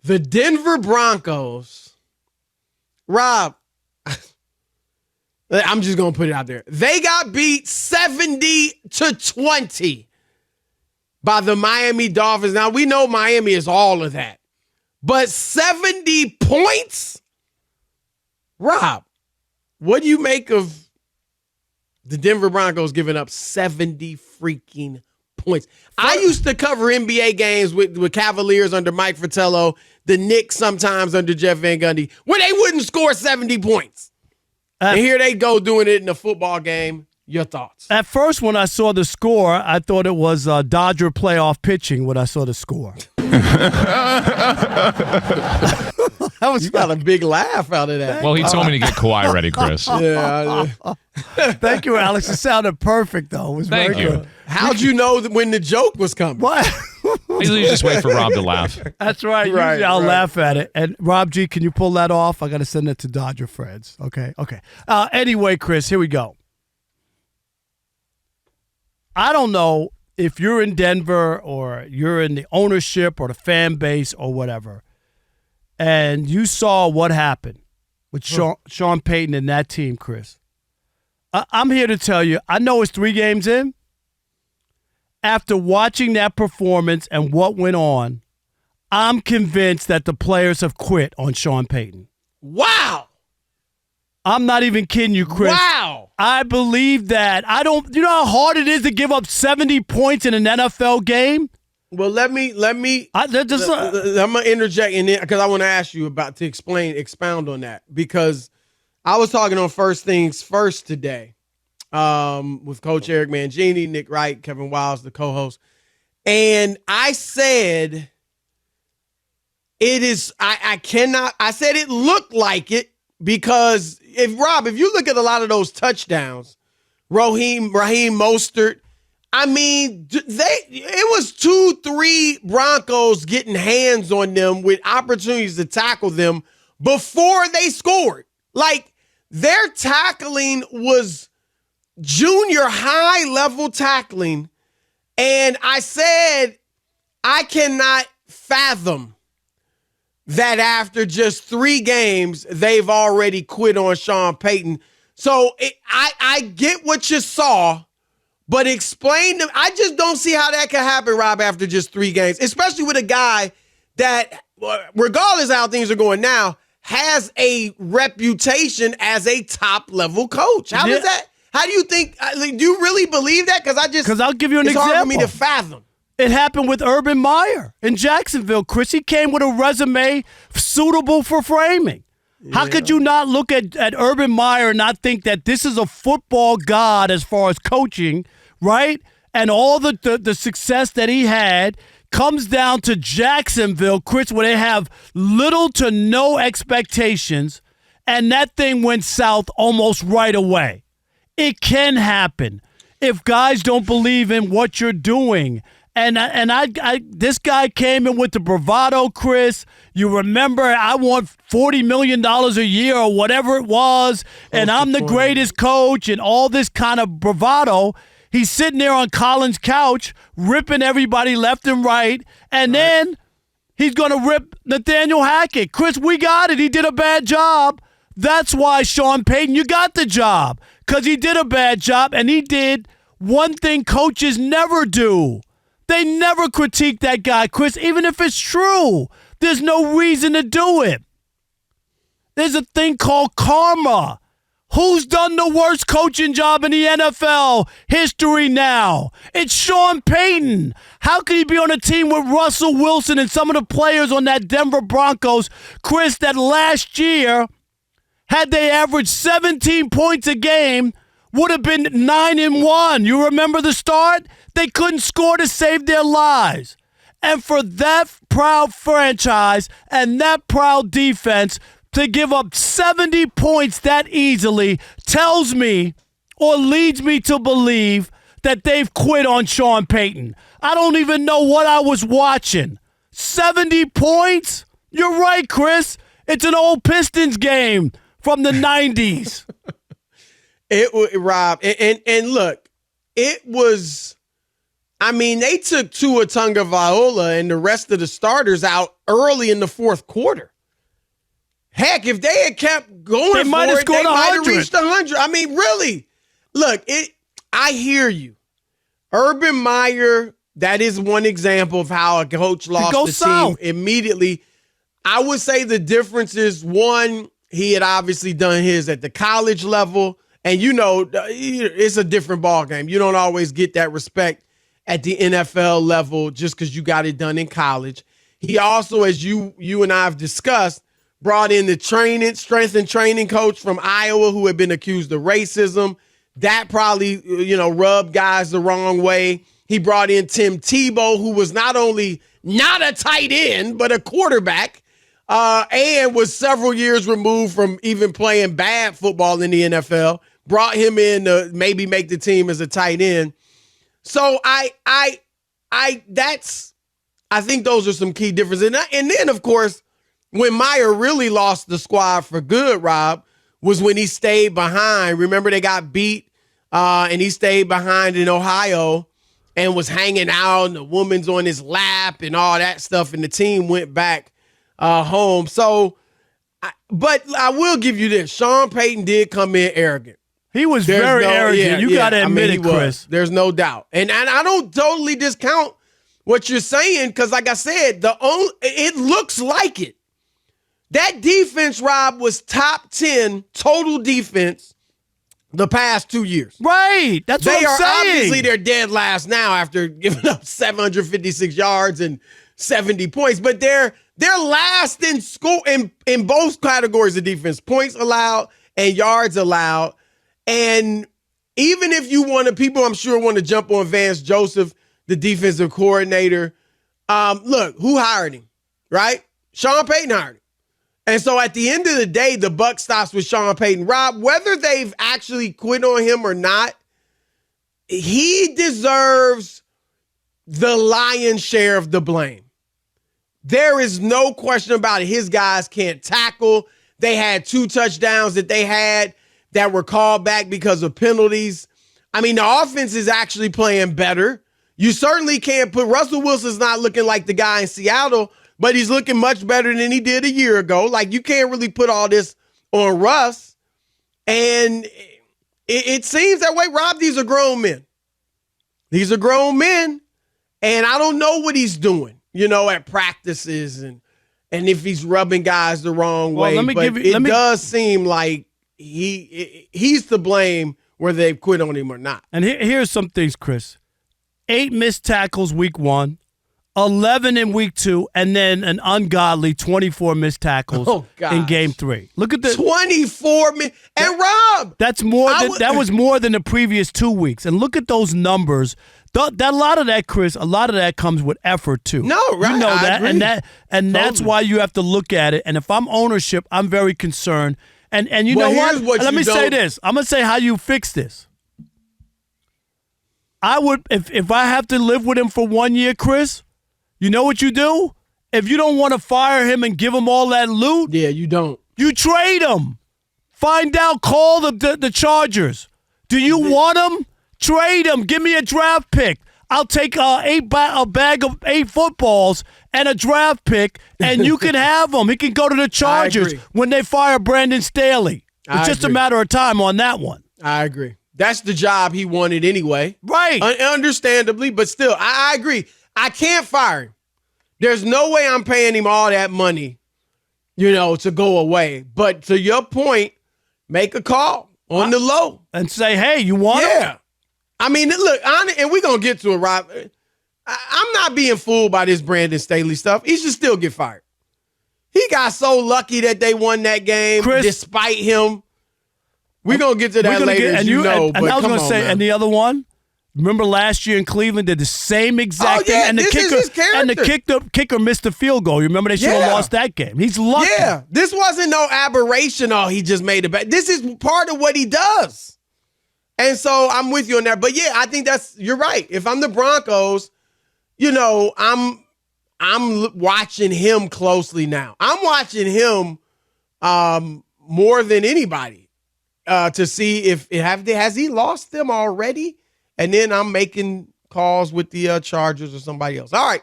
The Denver Broncos, Rob, I'm just going to put it out there. They got beat 70-20 by the Miami Dolphins. Now, we know Miami is all of that. But 70 points? Rob, what do you make of the Denver Broncos giving up 70 freaking points? I used to cover NBA games with Cavaliers under Mike Fratello, the Knicks sometimes under Jeff Van Gundy, where they wouldn't score 70 points. And here they go doing it in a football game. Your thoughts? At first, when I saw the score, I thought it was Dodger playoff pitching when I saw the score. You got a big laugh out of that. Well, he told me to get Kawhi ready, Chris. Yeah. Thank you, Alex. It sounded perfect, though. It was Thank very you. good. How'd you know that when the joke was coming? What? I usually just wait for Rob to laugh. That's right. Usually I'll laugh at it. And Rob G, can you pull that off? I got to send it to Dodger Freds. Okay. Anyway, Chris, here we go. I don't know if you're in Denver or you're in the ownership or the fan base or whatever, and you saw what happened with Sean Payton and that team, Chris. I'm here to tell you, I know it's 3 games in. After watching that performance and what went on, I'm convinced that the players have quit on Sean Payton. Wow. I'm not even kidding you, Chris. Wow. I believe that. You know how hard it is to give up 70 points in an NFL game? Well, I'm going to interject in it because I want to ask you expound on that, because I was talking on First Things First today with Coach Eric Mangini, Nick Wright, Kevin Wiles, the co-host. And I said, I said it looked like it, because if you look at a lot of those touchdowns, Raheem Mostert, I mean, it was 2-3 Broncos getting hands on them with opportunities to tackle them before they scored. Like, their tackling was junior high level tackling. And I said, I cannot fathom that after just 3 games, they've already quit on Sean Payton. So I get what you saw, but explain to me. I just don't see how that can happen, Rob, after just 3 games, especially with a guy that, regardless of how things are going now, has a reputation as a top-level coach. How does that? How do you think? Do you really believe that? Because I'll give you an example. It's hard for me to fathom. It happened with Urban Meyer in Jacksonville, Chris. He came with a resume suitable for framing. Yeah. How could you not look at Urban Meyer and not think that this is a football god as far as coaching, right? And all the success that he had comes down to Jacksonville, Chris, where they have little to no expectations, and that thing went south almost right away. It can happen if guys don't believe in what you're doing. And this guy came in with the bravado, Chris. You remember, I want $40 million a year or whatever it was, and I'm the greatest coach and all this kind of bravado. He's sitting there on Colin's couch, ripping everybody left and right, and then he's going to rip Nathaniel Hackett. Chris, we got it. He did a bad job. That's why, Sean Payton, you got the job, because he did a bad job, and he did one thing coaches never do. They never critique that guy, Chris, even if it's true. There's no reason to do it. There's a thing called karma. Who's done the worst coaching job in the NFL history now? It's Sean Payton. How could he be on a team with Russell Wilson and some of the players on that Denver Broncos, Chris, that last year, had they averaged 17 points a game, would have been 9-1. You remember the start? They couldn't score to save their lives. And for that proud franchise and that proud defense to give up 70 points that easily tells me or leads me to believe that they've quit on Sean Payton. I don't even know what I was watching. 70 points? You're right, Chris. It's an old Pistons game from the 90s. Rob, and look, it was, I mean, they took Tua Tagovailoa and the rest of the starters out early in the fourth quarter. Heck, if they had kept going they might have scored 100. Might have reached 100. I mean, really. Look, I hear you. Urban Meyer, that is one example of how a coach lost the team immediately. I would say the difference is, one, he had obviously done his at the college level, and it's a different ballgame. You don't always get that respect at the NFL level just because you got it done in college. He also, as you and I have discussed, brought in the strength and training coach from Iowa who had been accused of racism. That probably, rubbed guys the wrong way. He brought in Tim Tebow, who was not only not a tight end, but a quarterback. And was several years removed from even playing bad football in the NFL. Brought him in to maybe make the team as a tight end. So I think those are some key differences. And then, of course, when Meyer really lost the squad for good, Rob, was when he stayed behind. Remember, they got beat, and he stayed behind in Ohio and was hanging out, and the woman's on his lap and all that stuff, and the team went back home. So, but I will give you this. Sean Payton did come in arrogant. He was very arrogant. You got to admit it, Chris. There's no doubt. And I don't totally discount what you're saying because, like I said, it looks like it. That defense, Rob, was top 10 total defense the past 2 years. Right. That's what I'm saying. Obviously, they're dead last now after giving up 756 yards and 70 points. But they're last in score in both categories of defense, points allowed and yards allowed. And even if you people I'm sure want to jump on Vance Joseph, the defensive coordinator. Look, who hired him, right? Sean Payton hired him. And so at the end of the day, the buck stops with Sean Payton. Rob, whether they've actually quit on him or not, he deserves the lion's share of the blame. There is no question about it. His guys can't tackle. They had 2 touchdowns that were called back because of penalties. I mean, the offense is actually playing better. You certainly can't put Russell Wilson's not looking like the guy in Seattle, but he's looking much better than he did a year ago. Like, you can't really put all this on Russ. And it seems that way, Rob. These are grown men. These are grown men. And I don't know what he's doing, at practices and if he's rubbing guys the wrong way. It does seem like he's to blame whether they've quit on him or not. And here's some things, Chris. 8 missed tackles week 1, 11 in week 2, and then an ungodly 24 missed tackles in game 3. Look at the 24 missed. And Rob, that was more than the previous 2 weeks. And look at those numbers. A lot of that, Chris, comes with effort too. No, right? You know that, agree. That's why you have to look at it. And if I'm ownership, I'm very concerned. And you know what? Let me say this. I'm gonna say how you fix this. I would, if I have to live with him for 1 year, Chris. You know what you do? If you don't want to fire him and give him all that loot, you don't. You trade him. Find out. Call the Chargers. Do you want him? Trade him. Give me a draft pick. I'll take a bag of 8 footballs and a draft pick, and you can have him. He can go to the Chargers when they fire Brandon Staley. It's just a matter of time on that one. I agree. That's the job he wanted anyway. Right. Understandably, but still, I agree. I can't fire him. There's no way I'm paying him all that money, to go away. But to your point, make a call on the low. And say, hey, you want him? Yeah. I mean, look, and we're going to get to it, Rob. I'm not being fooled by this Brandon Staley stuff. He should still get fired. He got so lucky that they won that game, Chris, despite him. We're going to get to that later, but I was going to say, and the other one, remember last year in Cleveland did the same exact thing, and the kicker missed the field goal. You remember they should have lost that game. He's lucky. Yeah, this wasn't no aberration. He just made it back. This is part of what he does. And so I'm with you on that. But I think you're right. If I'm the Broncos, I'm watching him closely now. I'm watching him more than anybody to see if has he lost them already? And then I'm making calls with the Chargers or somebody else. All right.